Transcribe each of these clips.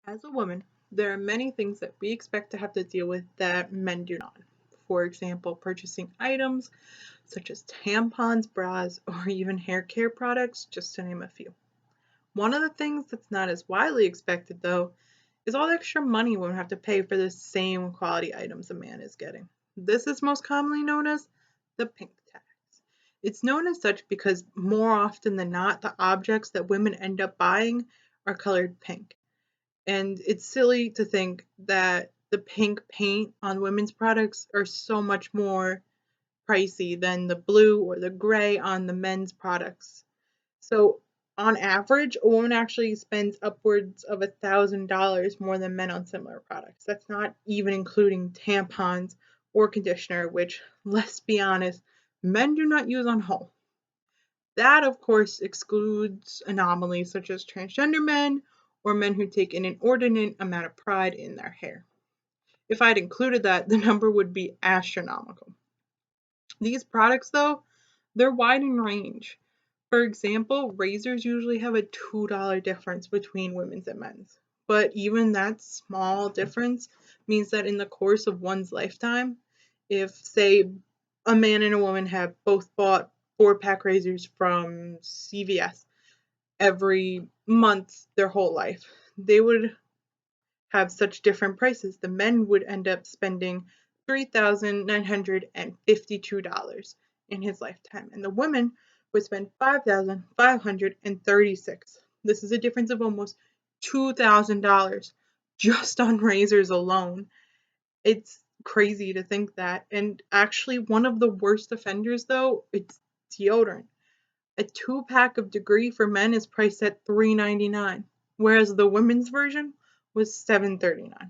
As a woman, there are many things that we expect to have to deal with that men do not. For example, purchasing items such as tampons, bras, or even hair care products, just to name a few. One of the things that's not as widely expected, though, is all the extra money women have to pay for the same quality items a man is getting. This is most commonly known as the pink tax. It's known as such because more often than not, the objects that women end up buying are colored pink. And it's silly to think that the pink paint on women's products are so much more pricey than the blue or the gray on the men's products. So, on average, a woman actually spends upwards of $1,000 more than men on similar products. That's not even including tampons or conditioner, which, let's be honest, men do not use on whole. That, of course, excludes anomalies such as transgender men or men who take an inordinate amount of pride in their hair. If I'd included that, the number would be astronomical. These products, though, they're wide in range. For example, razors usually have a $2 difference between women's and men's. But even that small difference means that in the course of one's lifetime, if, say, a man and a woman have both bought 4-pack razors from CVS every month their whole life, they would have such different prices. The men would end up spending $3,952 in his lifetime, and the women would spend $5,536. This is a difference of almost $2,000 just on razors alone. It's crazy to think that. And actually, one of the worst offenders, though, it's deodorant. A 2-pack of Degree for men is priced at $3.99, whereas the women's version was $7.39.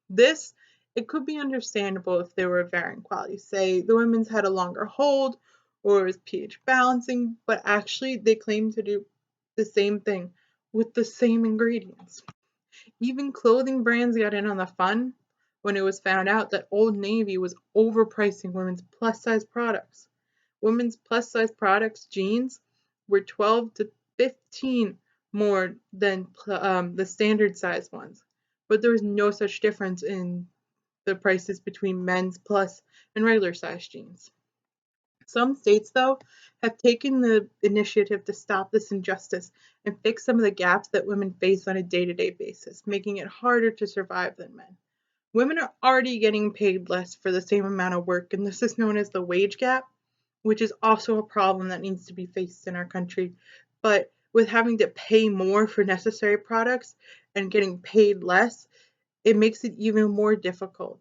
This, it could be understandable if there were varying qualities. Say the women's had a longer hold or it was pH balancing, but actually they claim to do the same thing with the same ingredients. Even clothing brands got in on the fun when it was found out that Old Navy was overpricing women's plus size products. Women's plus size products, jeans, were 12 to 15 more than the standard size ones. But there was no such difference in the prices between men's plus and regular size jeans. Some states, though, have taken the initiative to stop this injustice and fix some of the gaps that women face on a day to day basis, making it harder to survive than men. Women are already getting paid less for the same amount of work, and this is known as the wage gap, which is also a problem that needs to be faced in our country. But with having to pay more for necessary products and getting paid less, it makes it even more difficult.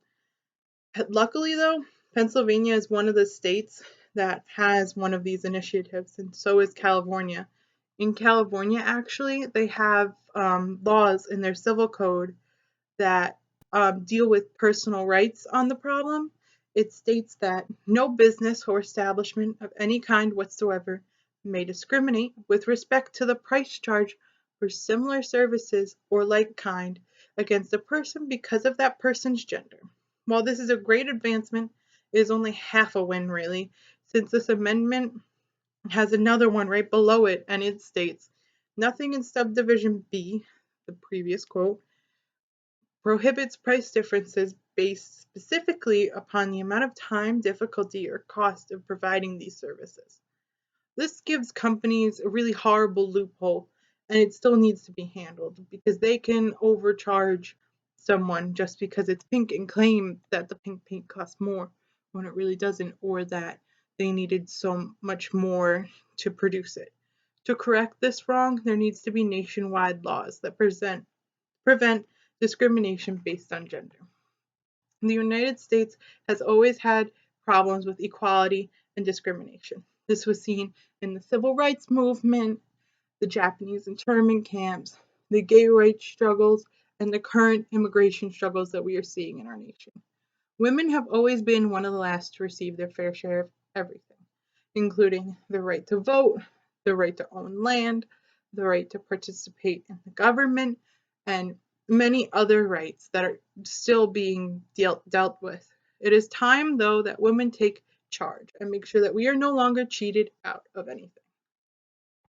Luckily, though, Pennsylvania is one of the states that has one of these initiatives, and so is California. In California, actually, they have laws in their civil code that deal with personal rights on the problem. It states that no business or establishment of any kind whatsoever may discriminate with respect to the price charged for similar services or like kind against a person because of that person's gender. While this is a great advancement, it is only half a win, really, since this amendment has another one right below it, and it states nothing in subdivision B, the previous quote, prohibits price differences based specifically upon the amount of time, difficulty, or cost of providing these services. This gives companies a really horrible loophole, and it still needs to be handled because they can overcharge someone just because it's pink and claim that the pink paint costs more when it really doesn't, or that they needed so much more to produce it. To correct this wrong, there needs to be nationwide laws that prevent discrimination based on gender. The United States has always had problems with equality and discrimination. This was seen in the civil rights movement, the Japanese internment camps, the gay rights struggles, and the current immigration struggles that we are seeing in our nation. Women have always been one of the last to receive their fair share of everything, including the right to vote, the right to own land, the right to participate in the government, and many other rights that are still being dealt with. It is time, though, that women take charge and make sure that we are no longer cheated out of anything.